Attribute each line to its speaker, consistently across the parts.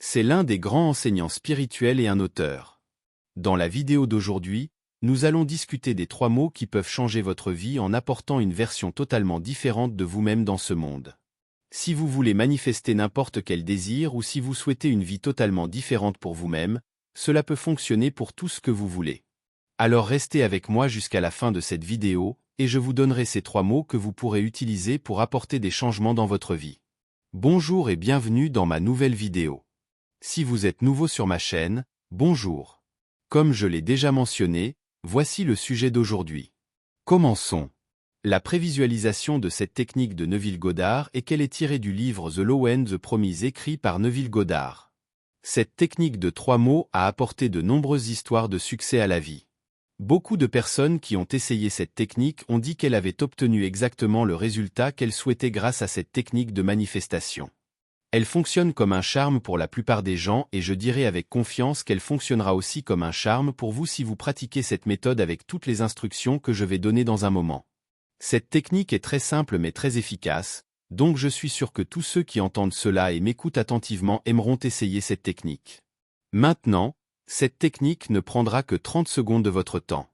Speaker 1: C'est l'un des grands enseignants spirituels et un auteur. Dans la vidéo d'aujourd'hui, nous allons discuter des 3 mots qui peuvent changer votre vie en apportant une version totalement différente de vous-même dans ce monde. Si vous voulez manifester n'importe quel désir ou si vous souhaitez une vie totalement différente pour vous-même, cela peut fonctionner pour tout ce que vous voulez. Alors restez avec moi jusqu'à la fin de cette vidéo, et je vous donnerai ces 3 mots que vous pourrez utiliser pour apporter des changements dans votre vie. Bonjour et bienvenue dans ma nouvelle vidéo. Si vous êtes nouveau sur ma chaîne, bonjour. Comme je l'ai déjà mentionné, voici le sujet d'aujourd'hui. Commençons. La prévisualisation de cette technique de Neville Goddard est qu'elle est tirée du livre The Law and the Promise écrit par Neville Goddard. Cette technique de 3 mots a apporté de nombreuses histoires de succès à la vie. Beaucoup de personnes qui ont essayé cette technique ont dit qu'elle avait obtenu exactement le résultat qu'elles souhaitaient grâce à cette technique de manifestation. Elle fonctionne comme un charme pour la plupart des gens et je dirais avec confiance qu'elle fonctionnera aussi comme un charme pour vous si vous pratiquez cette méthode avec toutes les instructions que je vais donner dans un moment. Cette technique est très simple mais très efficace, donc je suis sûr que tous ceux qui entendent cela et m'écoutent attentivement aimeront essayer cette technique. Maintenant, cette technique ne prendra que 30 secondes de votre temps.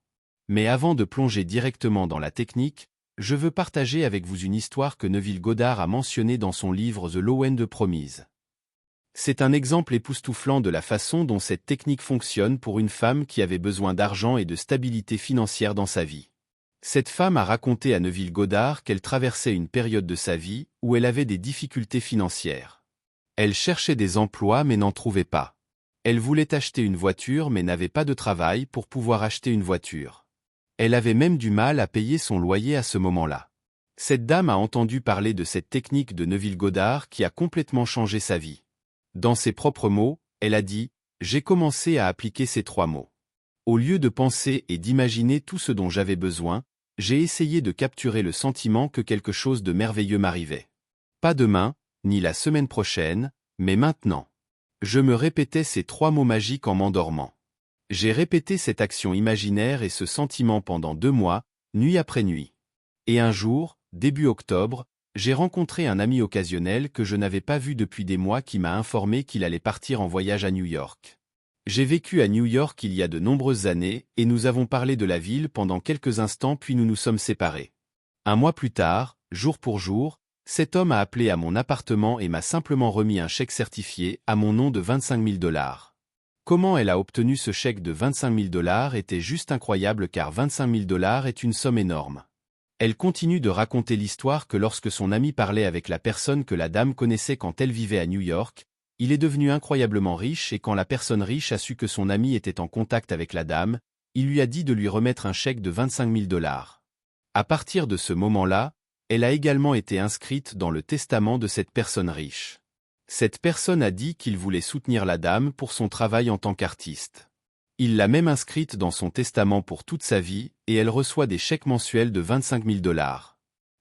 Speaker 1: Mais avant de plonger directement dans la technique, je veux partager avec vous une histoire que Neville Goddard a mentionnée dans son livre The Law and the Promise. C'est un exemple époustouflant de la façon dont cette technique fonctionne pour une femme qui avait besoin d'argent et de stabilité financière dans sa vie. Cette femme a raconté à Neville Goddard qu'elle traversait une période de sa vie où elle avait des difficultés financières. Elle cherchait des emplois mais n'en trouvait pas. Elle voulait acheter une voiture mais n'avait pas de travail pour pouvoir acheter une voiture. Elle avait même du mal à payer son loyer à ce moment-là. Cette dame a entendu parler de cette technique de Neville Goddard qui a complètement changé sa vie. Dans ses propres mots, elle a dit « J'ai commencé à appliquer ces 3 mots. Au lieu de penser et d'imaginer tout ce dont j'avais besoin, j'ai essayé de capturer le sentiment que quelque chose de merveilleux m'arrivait. Pas demain, ni la semaine prochaine, mais maintenant. » Je me répétais ces 3 mots magiques en m'endormant. J'ai répété cette action imaginaire et ce sentiment pendant 2 mois, nuit après nuit. Et un jour, début octobre, j'ai rencontré un ami occasionnel que je n'avais pas vu depuis des mois qui m'a informé qu'il allait partir en voyage à New York. J'ai vécu à New York il y a de nombreuses années et nous avons parlé de la ville pendant quelques instants puis nous nous sommes séparés. Un mois plus tard, jour pour jour, cet homme a appelé à mon appartement et m'a simplement remis un chèque certifié à mon nom de 25 000 $. Comment elle a obtenu ce chèque de 25 000 $ était juste incroyable car 25 000 $ est une somme énorme. Elle continue de raconter l'histoire que lorsque son ami parlait avec la personne que la dame connaissait quand elle vivait à New York, il est devenu incroyablement riche et quand la personne riche a su que son ami était en contact avec la dame, il lui a dit de lui remettre un chèque de 25 000 $. À partir de ce moment-là, elle a également été inscrite dans le testament de cette personne riche. Cette personne a dit qu'il voulait soutenir la dame pour son travail en tant qu'artiste. Il l'a même inscrite dans son testament pour toute sa vie et elle reçoit des chèques mensuels de 25 000 $.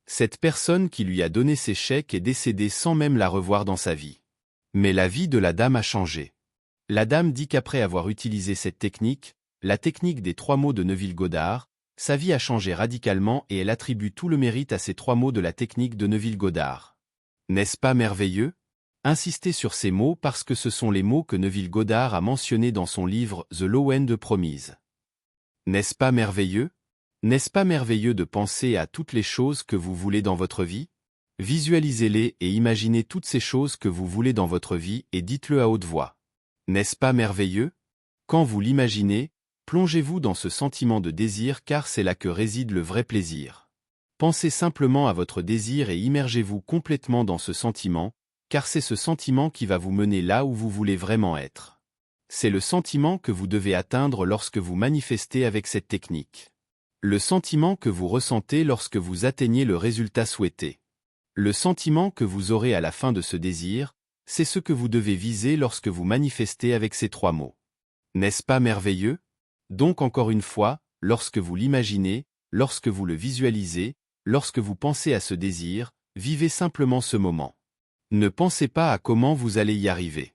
Speaker 1: Cette personne qui lui a donné ces chèques est décédée sans même la revoir dans sa vie. Mais la vie de la dame a changé. La dame dit qu'après avoir utilisé cette technique, la technique des 3 mots de Neville Goddard, sa vie a changé radicalement et elle attribue tout le mérite à ces 3 mots de la technique de Neville Goddard. N'est-ce pas merveilleux? Insistez sur ces mots parce que ce sont les mots que Neville Goddard a mentionnés dans son livre The Law and the Promise. N'est-ce pas merveilleux? N'est-ce pas merveilleux de penser à toutes les choses que vous voulez dans votre vie? Visualisez-les et imaginez toutes ces choses que vous voulez dans votre vie et dites-le à haute voix. N'est-ce pas merveilleux? Quand vous l'imaginez, plongez-vous dans ce sentiment de désir car c'est là que réside le vrai plaisir. Pensez simplement à votre désir et immergez-vous complètement dans ce sentiment, car c'est ce sentiment qui va vous mener là où vous voulez vraiment être. C'est le sentiment que vous devez atteindre lorsque vous manifestez avec cette technique. Le sentiment que vous ressentez lorsque vous atteignez le résultat souhaité. Le sentiment que vous aurez à la fin de ce désir, c'est ce que vous devez viser lorsque vous manifestez avec ces 3 mots. N'est-ce pas merveilleux? Donc encore une fois, lorsque vous l'imaginez, lorsque vous le visualisez, lorsque vous pensez à ce désir, vivez simplement ce moment. Ne pensez pas à comment vous allez y arriver.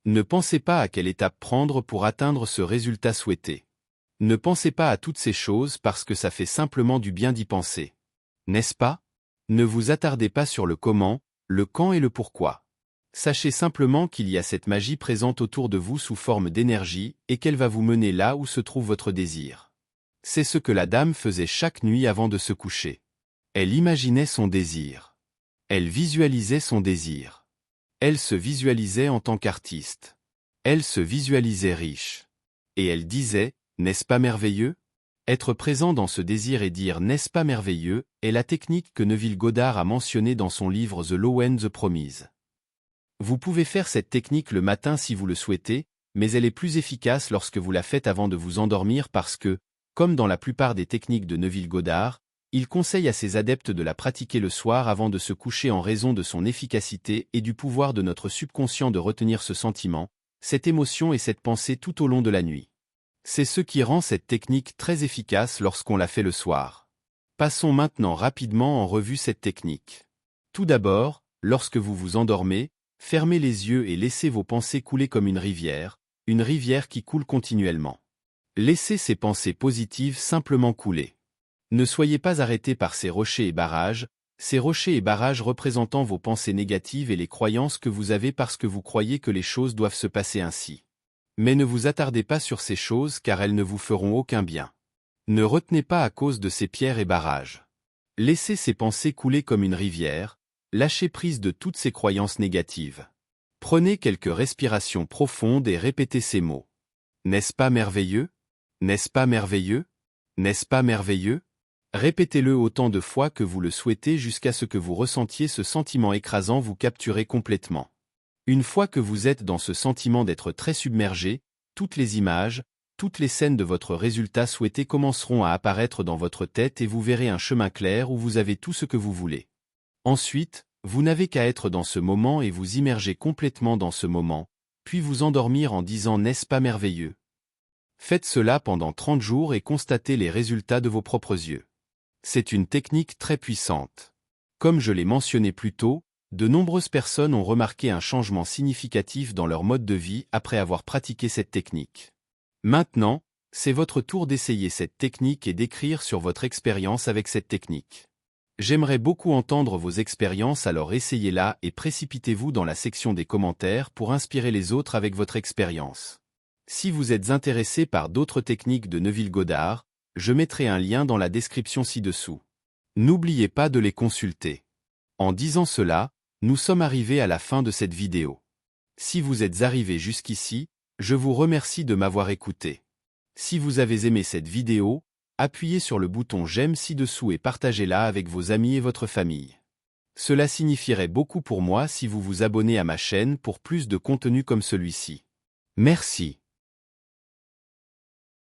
Speaker 1: Ne pensez pas à quelle étape prendre pour atteindre ce résultat souhaité. Ne pensez pas à toutes ces choses parce que ça fait simplement du bien d'y penser. N'est-ce pas? Ne vous attardez pas sur le comment, le quand et le pourquoi. Sachez simplement qu'il y a cette magie présente autour de vous sous forme d'énergie et qu'elle va vous mener là où se trouve votre désir. C'est ce que la dame faisait chaque nuit avant de se coucher. Elle imaginait son désir. Elle visualisait son désir. Elle se visualisait en tant qu'artiste. Elle se visualisait riche. Et elle disait, n'est-ce pas merveilleux? Être présent dans ce désir et dire n'est-ce pas merveilleux est la technique que Neville Goddard a mentionnée dans son livre The Law and the Promise. Vous pouvez faire cette technique le matin si vous le souhaitez, mais elle est plus efficace lorsque vous la faites avant de vous endormir parce que, comme dans la plupart des techniques de Neville Goddard, il conseille à ses adeptes de la pratiquer le soir avant de se coucher en raison de son efficacité et du pouvoir de notre subconscient de retenir ce sentiment, cette émotion et cette pensée tout au long de la nuit. C'est ce qui rend cette technique très efficace lorsqu'on la fait le soir. Passons maintenant rapidement en revue cette technique. Tout d'abord, lorsque vous vous endormez, fermez les yeux et laissez vos pensées couler comme une rivière qui coule continuellement. Laissez ces pensées positives simplement couler. Ne soyez pas arrêté par ces rochers et barrages représentant vos pensées négatives et les croyances que vous avez parce que vous croyez que les choses doivent se passer ainsi. Mais ne vous attardez pas sur ces choses car elles ne vous feront aucun bien. Ne retenez pas à cause de ces pierres et barrages. Laissez ces pensées couler comme une rivière, lâchez prise de toutes ces croyances négatives. Prenez quelques respirations profondes et répétez ces mots. N'est-ce pas merveilleux? N'est-ce pas merveilleux? N'est-ce pas merveilleux? Répétez-le autant de fois que vous le souhaitez jusqu'à ce que vous ressentiez ce sentiment écrasant vous capturer complètement. Une fois que vous êtes dans ce sentiment d'être très submergé, toutes les images, toutes les scènes de votre résultat souhaité commenceront à apparaître dans votre tête et vous verrez un chemin clair où vous avez tout ce que vous voulez. Ensuite, vous n'avez qu'à être dans ce moment et vous immerger complètement dans ce moment, puis vous endormir en disant « N'est-ce pas merveilleux ?» Faites cela pendant 30 jours et constatez les résultats de vos propres yeux. C'est une technique très puissante. Comme je l'ai mentionné plus tôt, de nombreuses personnes ont remarqué un changement significatif dans leur mode de vie après avoir pratiqué cette technique. Maintenant, c'est votre tour d'essayer cette technique et d'écrire sur votre expérience avec cette technique. J'aimerais beaucoup entendre vos expériences, alors essayez-la et précipitez-vous dans la section des commentaires pour inspirer les autres avec votre expérience. Si vous êtes intéressé par d'autres techniques de Neville Goddard, je mettrai un lien dans la description ci-dessous. N'oubliez pas de les consulter. En disant cela, nous sommes arrivés à la fin de cette vidéo. Si vous êtes arrivé jusqu'ici, je vous remercie de m'avoir écouté. Si vous avez aimé cette vidéo, appuyez sur le bouton j'aime ci-dessous et partagez-la avec vos amis et votre famille. Cela signifierait beaucoup pour moi si vous vous abonnez à ma chaîne pour plus de contenu comme celui-ci. Merci.